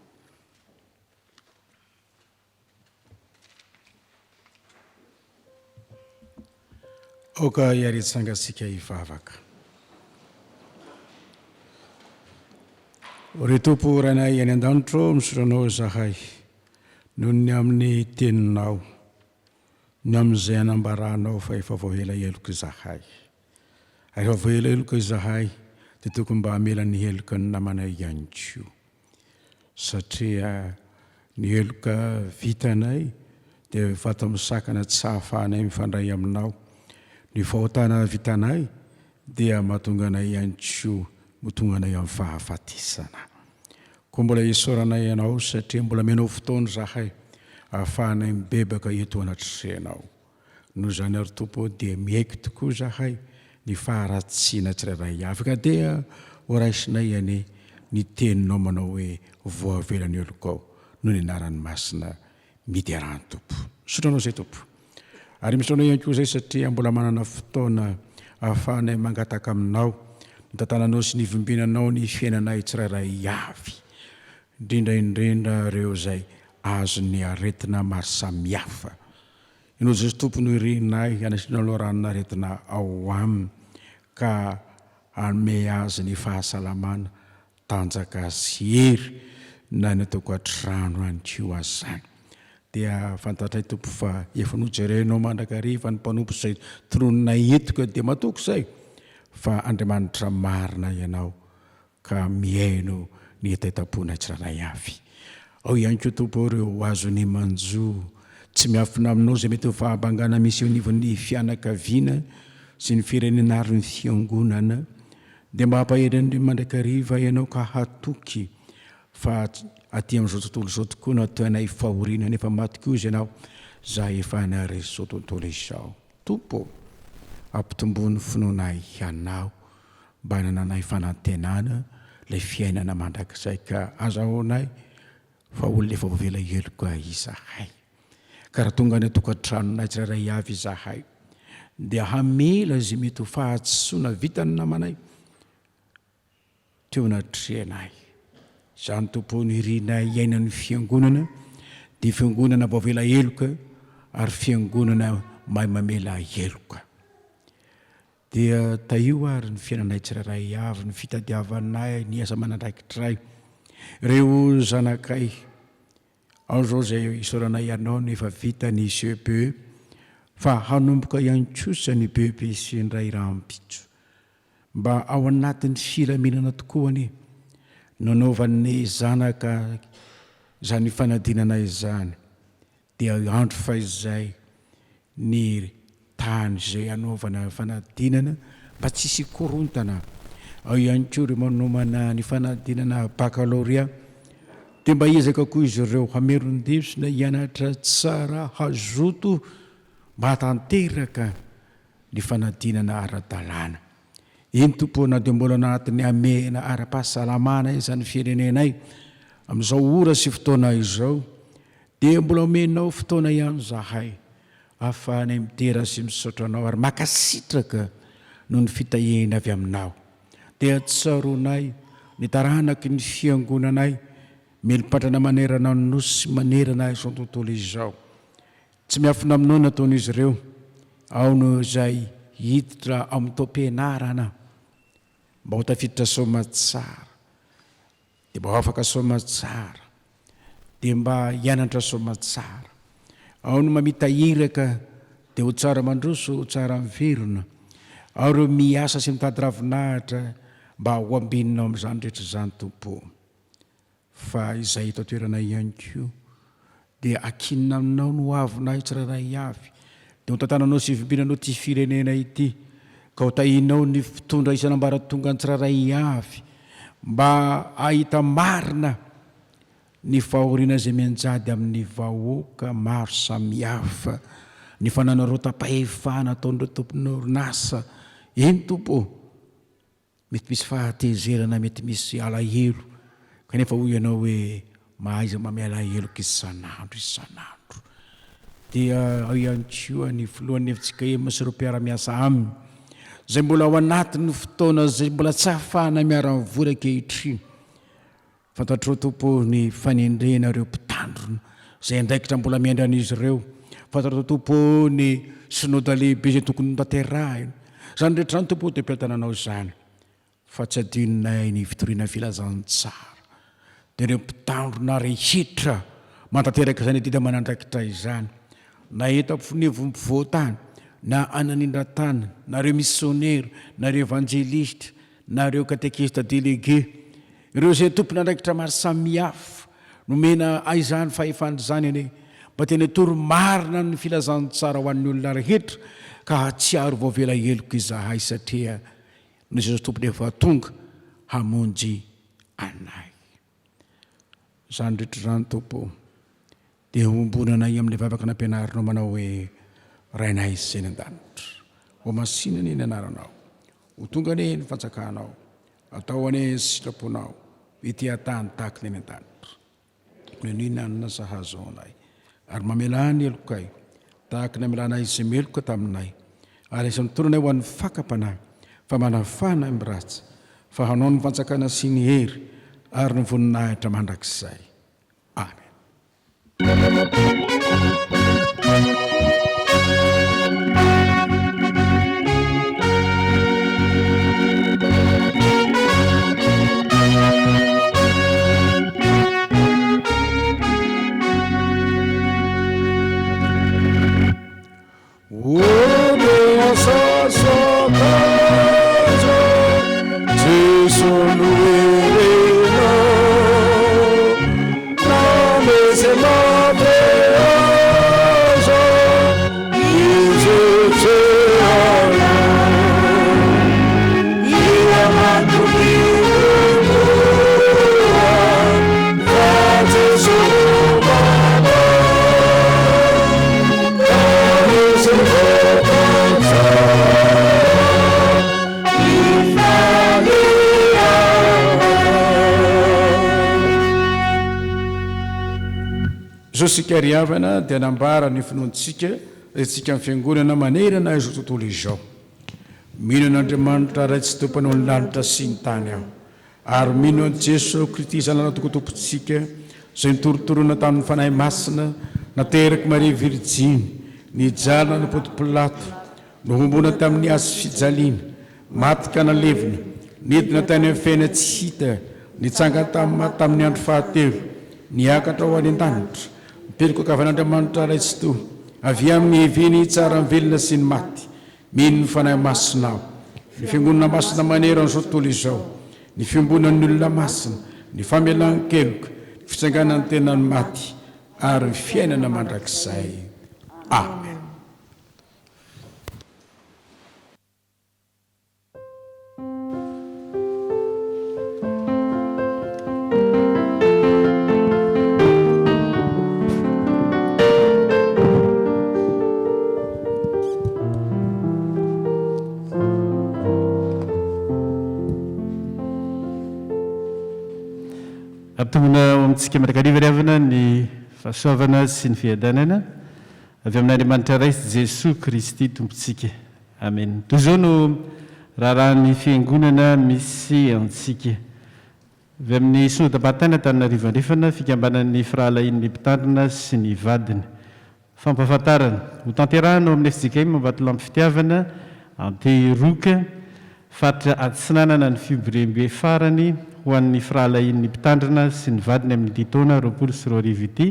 oka iaretsangasika ivavaka ry tompo ranay any an-danitro misoranao zahay noho ny amin'ny teninao ny amin'izay anambaranao fa efa voaela heloka izahay ary efa voaela heloka izahay dia tokony mba hamela ny heloka ny namanay ihany koa satria ny heloka vitanay dia vato misakana tsy hahafahanay mifandray aminao ny fahotana vitanay dia mahatonga anay ihany koa motonga anay amin'ny fahafatisana koa mbola isaoranay ianao satria mbola menao fotoana zahay ahafahanay mibebaka eto anatrehanao noho izany ary tompo dia miaiky tokoa zahay ny faharatsiana tsirairay avy ka dia ho raisinay any ny teninao manao hoe voavelany elokao noho ny anaran'ny masina midiarany tompo sotranao zay tompo ary misotranao ihany koa zay satria mbola manana fotoana ahafahanay mangataka aminao ny tantananao sy ny vimbinanao ny fiainanay tsirairay avy indrindraindrindra reo zay azo ny aretina maro samihafa inao zay tompo no irinay anasiana loranina aretina ao aminy ka ame azy ny fahasalamana tanjaka azy hery na ny ataoko atrano any ko azy zany dia fantatray tompo fa efa nojerenao mandrakariva ny mpanompo zay trononay etoka dia matoko zay fa Andriamanitra marina ianao ka miaino ny etaitaponay tsiraray avy ao ihany koa tompo ireo azo ny manjo tsy miafina aminao zay mety ho fahabangana misy eo nivon'ny fianakaviana sy ny firenena ary ny fiangonana dia mba hampahelany mandrakariva ianao ka hatoky fa aty amin'izao tontolo izao tokoa nataonay fahoriana nefa maty koa izy ianao za efa anary izao tontolo izao tompo ampitombony finoanay ianao mba hananay fanantenana ilay fiainana mandrakizay ka azahoanay fa olona efa voavela heloka izahay ka raha tonga ny atokantranonay tsirairay avy izahay dia hamela zay mety ho fahatsoana vitany namanay teo anatrehanay izany tompo ny irinay iainan'ny fiangonana dia fiangonana voavela heloka ary fiangonana mahay mamela heloka dia taio ary ny fiainanay tsirairay avy ny fitadiavanay ny asa manandraikitray reo zanakay ao zao zay isaoranay ianao nefa vita ny CPE fa hanomboka ihany kosa ny BEPC ndray rahampitso mba ao anatin'ny filaminana tokoa any nanaovan'ny zanaka zany fanadinana izany dia andro fa izay ny tany zay anaovana fanadinana mba tsisy korontana ao ihany koa reo manomana ny fanadinana baccalauréat dia mba ezaka koa izy ireo hamerondesona hianatra tsara hazoto mba hatanteraka ny fanadinana ara-dalàna iny tompo na dia mbola anatin'ny amena ara-pahasalamana izany firenenay amin'izao ora sy fotoana izao dia mbola omenao fotoana ihany zahay ahafahanay mitera sy misaotranao ary makasitraka noho ny fitahena avy aminao dia tsaronay ny taranaky ny fiangonanay melipatrana manerana nosy manerana izao tontolo izao tsy miafina aminao nataon'izy ireo ao no izay hiditra amin'ny tao-pianarana mba ho tafiditra soma tsara dia mba ho afaka soma tsara dia mba hianatra soma tsara ao no mamitahiraka dia ho tsara mandroso ho tsara miverona ao reo miasa sy mitady ravinahitra mba ho ambinina amin'izany rehetra izany tompo fa izay tatoerana ihany koa dia akinina aminao no avinay tsirairay avy dia ho tantananao sy vimbinanao ty firenena ity ka ho tahinao ny fitondra isanambaratonga ny tsirairay avy mba ahita marina ny fahoriana zay mianjady amin'ny vahoaka maro samihafa ny fananareo tapahefana ataon'ireo tompon'orinasa eny tompo mety misy fahatezerana mety misy alahelo kanefa hoy ianao hoe mahaiza mamela heloka isanandro dia ao ihany koa ny filohan'ny evintsika ema sy ireo mpiara-miasa aminy zay mbola ao anatin'ny fotoana zay mbola tsy hahafahana miara-mivory ankehitriny fantatrao tompo ny fanendrena reo mpitandrona zay andraikitra mbola miandran'izy ireo fatatra tompo ny synota lehibe zay tokony tanterahina zany rehetra zany tompo dia mpiatananao zany fa tsy adinonay ny fitoriana filazantsara dia ireo mpitandrona rehetra mantanteraka izany dida manandrakitra izany na eto ampifonevompivoatany na ananindran-tany nareo missionnaire nareo evangeliste nareo katekista délégué ireo zay tompony andraikitra maro samihafa nomena aizany fahefandry zany ane mba tena toromarina ny filazantsara ho an'ny olona rehetra ka tsy aro vaovela heloko izahay satria no zay tompony efa tonga hamonjy anay zany rehetra zany tompo dia ombonanay amin'ilay vavaka nampianarinao manao hoe rainay izay ny an-danitra ho masinany ny anaranao ho tonga ane ny fanjakanao atao ane sitraponao ity-tany tahaka ny an-danitra ninanina sahazo anay ary mamelany elokay tahaka ny amelanay izay meloka taminay ary isan'ny toranay ho an'ny fakapanahy fa manafana amin'ny ratsy fa hanao ny fanjakana sy ny hery ary ny voninahitra mandrakizay amen. Sika riavana dia nambara ny finoantsika tsika amin'ny fiangonana manerana izao tontolo izao mino an'Andriamanitra ray tsy tompanao ny lanitra sy ny tany aho ary mino an' Jesosy Kristy zanana tokotompontsika zay nitorotorona tamin'ny fanahy masina nateraka Maria Virjiny nijalina ny Ponto Pilato nohombona tamin'ny azo fijaliana matika nalevina nidina tany amin'ny fiaina tsy hita nitsanga tamin'ny andro fahatelo niakatra ho any an-danitra mipetraka kavan'Andriamanitra ray tsy to avy amin'ny heveny tsara velona sy ny maty mino ny fanahy masinao ny fiangonana masina manera n'izao tontolo izao ny fiambonan'ny olona masina ny famelan-keloka ny fitsanganan'ny tenany maty ary ny fiainana mandrakizay amen. Aptomona amintsika mirakariva riavana ny fahasoavana sy ny fiadanana avy amin'Andriamanitra ray Jesosy Kristy tompontsika amen. Toy izao no raharahan'ny fiangonana misy antsika avy amin'ny synodam-pahatany Antananarivo andrefana fikambanan'ny firahalahin'ny mpitandrina sy ny vadiny fampahafantarana ho tanterahana amin'ny FJKM Ambatolampy fitiavana Antehiroka fatra atsinanana ny fiborembe farany ho an'ny firahalahin'ny mpitandrina sy ny vadiny amin'ny taona 24 ity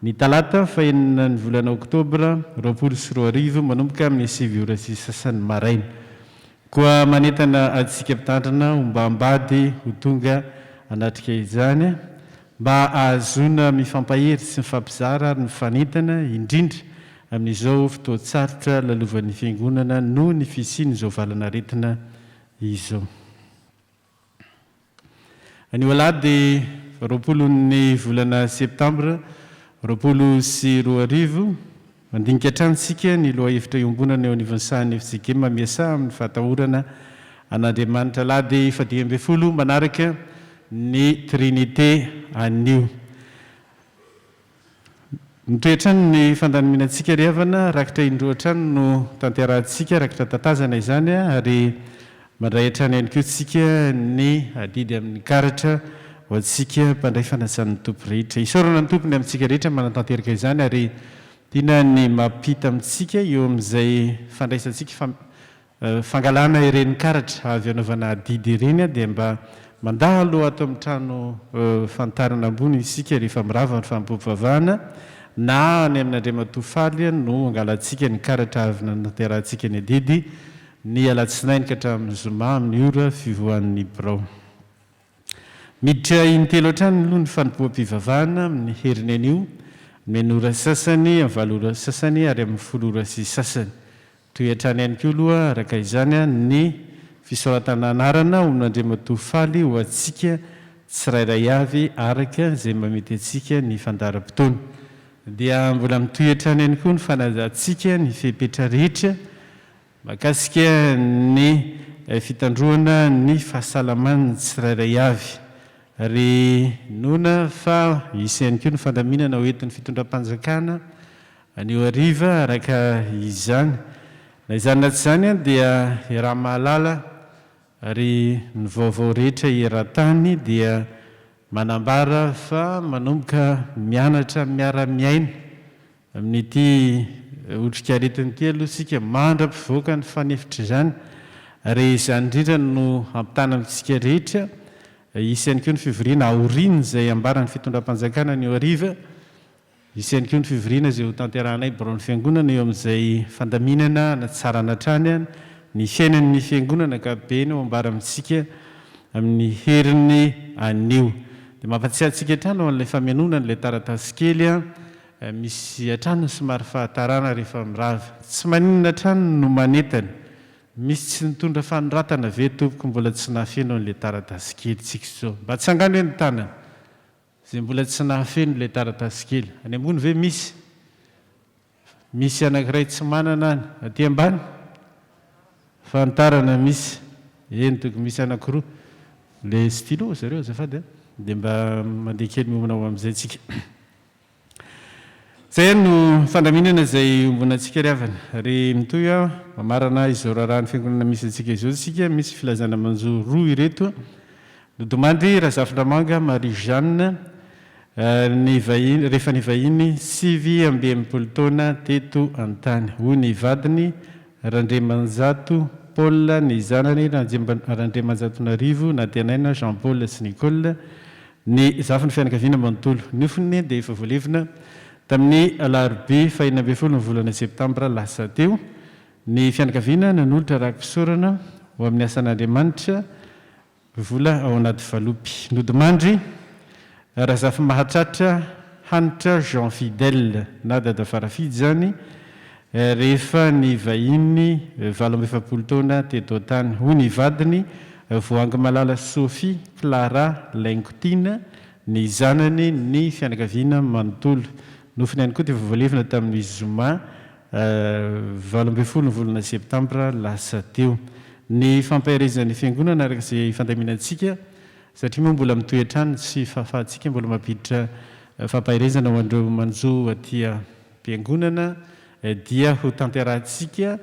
ny talata fahenina ny volana oktobra 24 manomboka amin'ny 7 sy sasany maraina koa manentana atsika mpitandrina mba ambady ho tonga anatrika izany mba ahazona mifampahery sy mifampizara ary ny fanentana indrindra amin'izao fotoatsarotra lalovan'ny fiangonana no ny fisiny izao valana retina izao. Anio alahady 20 volana septambra 2020 mandinika hatranintsika ny loha hevitra iombonana eo anivon'ny FJKM miasa amin'ny fahatahorana an'Andriamanitra alahady 10 manaraka ny Trinité anio. Mitoetrany ny fandaniminantsika riavana rakitra indroatrany no tanterahantsika rakitra tatazana izany ary mandray hatrany ihany koa tsika ny adidy amin'ny karatra ho antsika mpandray fanatsan'ny tompo rehetra. Isaorana ny tompony amintsika rehetra manatanteraka izany ary tiana ny mampita amintsika eo amin'izay fandraisantsika fangalana ireny karatra avy anaovana didy ireny dia mba mandalo ato amin'ny trano fantarana ambony isika rehefa mirava ny fampopivavahana na ny amin'ny andriamatofaly no angalantsika ny karatra avy naterahantsika ny adidy ny alatsinainy ka hatramin'ny zoma amin'ny ora fivoan'ny birao. Miditra intelo hatrany aloha ny fanompoam-pivavahana amin'ny heriny anio menora sasany amin'ny valora sasany ary amin'ny folora sy sasany toy hatrany ihany koa aloha araka izany ny fisoratana anarana omin'andriamatofaly ho antsika tsirairay avy araka izay mamety antsika ny fandaram-potoana dia mbola mitoy hatrany ihany koa ny fanazantsika ny fepetra rehetra makasika ny fitandroana ny fahasalaman'ny tsirairay avy ary nona fa isy ihany koa ny fandaminana hoentin'ny fitondram-panjakana anio ariva araka izany na izany na tsy izany dia raha mahalala ary ny vaovao rehetra era-tany dia manambara fa manomboka mianatra miara-miaina amin'ity otrikaretin'ny ty aloha sika mandra-pivoaka ny fanefitra izany ary izany indrindra no ampitana amintsika rehetra isy ihany koa ny fivoriana aorina izay ambarany fitondram-panjakana ny eo ariva isy ihany koa ny fivoriana izay ho tanterahanay borao ny fiangonana eo amin'izay fandaminana na tsara anatrany ny fiainan'ny fiangonana kabeny ho ambara amintsika amin'ny heriny anio dia mampatsiahantsika hatrany an'ilay famianona n'ilay taratasy kely misy hatrany somary fahatarana rehefa mirava tsy maninona hatrany no manentany misy tsy nitondra fanoratana ve tompoko mbola tsy nahafeno n'ilay taratasy kely tsika zao mba tsy angano hoe ny tanana zay mbola tsy nahafeno n'ilay taratasy kely any ambony ve misy anankiray tsy manana any aty ambany fantarana misy eny toko misy anankiroa le stylo zareo azafady dia mba mandeha kely miombona ao amin'izay tsika zay no fandaminana izay ombonantsika riavana ary mitoy mamarana izao raharahany fiangonana misy antsika izao sika misy filazana manjo roa ireto nodomandry Razafindramanga Marie Jeanne ny vahiny rehefa ny vahiny 8 taona teto antany hoy ny vadiny Randremanjato Paul ny zanany Randremanjatonarivo na tenaina Jean Paul sy Nicole ny zafiny fianakaviana manontolo nofony dia efa voalevina tamin'ny alarobia 2 ny volana septambra lasa teo ny fianakaviana nanolotra rahakisorana ho amin'ny asan'Andriamanitra vola ao anaty valopy nodimandry Razafy mahatratra hanitra Jean Fidèle na dada Farafidy zany rehefa ny vahiny 17 taona teto antany hoy ny vadiny voangy malala Sophie Clara Lengotina ny zanany ny fianakaviana manontolo nofiny ihany koa dia voalevina tamin'ny zoma 18 ny volana septambra lasa teo ny fampahirizan'ny fiangonana araka izay fandaminantsika satria moa mbola mitoy hatrany sy fahafahantsika mbola mampiditra fampahirizana ho andreo manjo atia mpiangonana dia ho tanterahantsika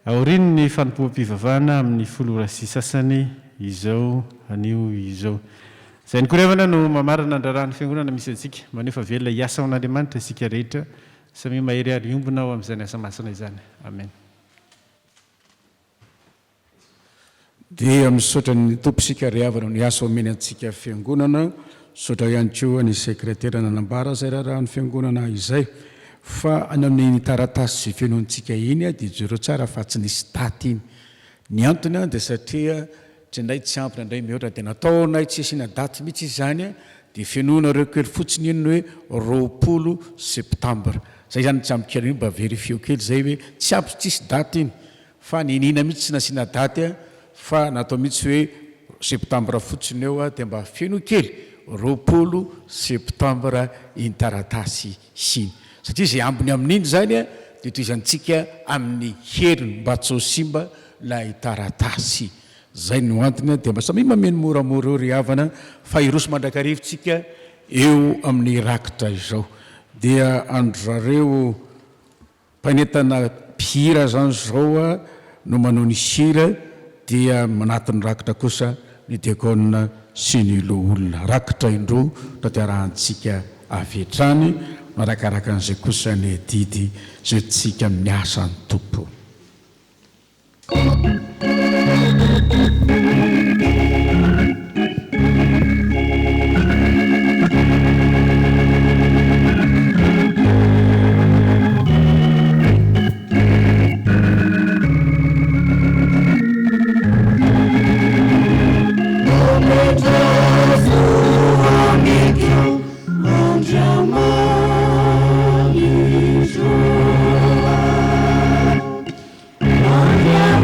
aoriny ny fanompoam-pivavahana amin'ny folora sy sasany izao anio izao zay ny korevana no mamarana andrarahan'ny fiangonana misy antsika manefa velona hiasa ao an'Andriamanitra isika rehetra samy mahery ary ombona ao amin'izany asa masina izany amen. Dia misaotra ny tomposika riavana ny asa omeny antsika fiangonana misaotra ihany koa ny sekretera nanambara zay raharahany fiangonana izay fa any amin'ny taratasy zay fianoantsika iny dia jero tsara fa tsy nisy daty iny ny antony dia satria tsy indray tsy ampy indray mihoatra dia nataonay tsy asiana daty mihitsy izany dia fianoanareo kely fotsiny iny hoe 20 septambra zay zany tsy ampy kely iny mba verifio kely zay hoe tsy ampy tsisy daty iny fa ninina mihitsy tsy nasiana daty fa natao mihitsy hoe septambra fotsiny eo dia mba fiano kely 20 septambra iny taratasy siny satria zay ambony amin'iny zany dia toizantsika amin'ny heriny mba tsy ho simba lay taratasy zay no antony dia mba samy mameno moramora eo ry havana fa iroso mandrakarivotsika eo amin'ny rakitra izao dia andrareo mpanentana mpihira zany zao no manao ny sira dia manatin'ny rakitra kosa ny diakona sy ny loha olona rakitra indroa tanterahantsika avy hatrany marakaraka an'izay kosa ny didy zay tsika miasa ny tompo.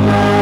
Andamani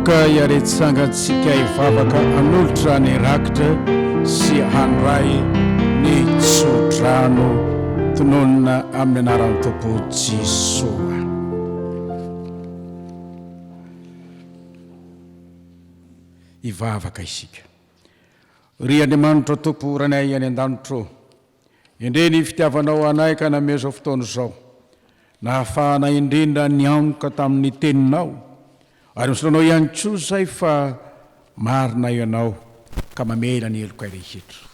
toka iaretsangatsika ivavaka anolotra ny rakitra sy handray ny tsodrano tononona amin'ny anarany tompo Jesoa. Ivavaka isika. Ry Andriamanitra tompo ranay any an-danitro, indre ny fitiavanao anay ka namezao fotoana izao, nahafahana indrindra ny antoka tamin'ny teninao, ary misoranao ihany koa zay fa marina ianao ka mamela ny elokay rehetra,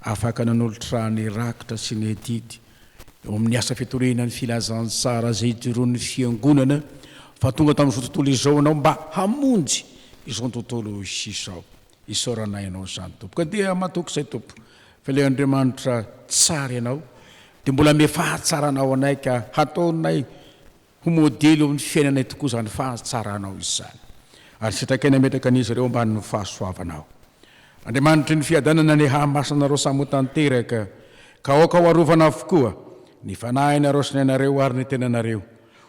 afaka nanolotra ny rakitra sy ny edidy eo amin'ny asa fitorena ny filazantsara zay idiron'ny fiangonana, fa tonga tamin'izao tontolo izao anao mba hamonjy izao tontolo izao. Isaoranay ianao zany tompo, ka dia matoky izay tompo, fa ilay Andriamanitra tsara ianao dia mbola ame fahatsaranao anay ka hataonay ho modely eo amin'ny fiainanay tokoa zany fahatsaranao izany, ary sitrakaina metraka an'izy ireo ambany fahasoavanao. Andriamanitra ny fiadanana ny hamasanareo samy tanteraka, ka aoka ho arovana avokoa ny fanahina sy ny anareo ary ny tenanareo,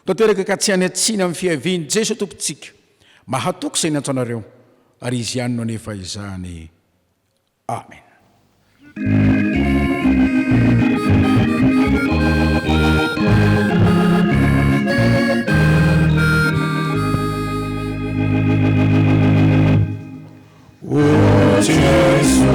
tanteraka ka tsy any atsina amin'ny fiaviany Jesu tompontsika, mahatoky izay ny antsoanareo, ary izy ihany no anefa izany. Amen. Oh Jesus,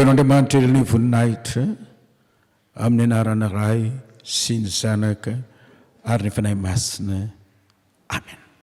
Andriamanitra ny voninahitra amin'ny anarana Ray sy ny Zanaka ary ny fanahy masina. Amen.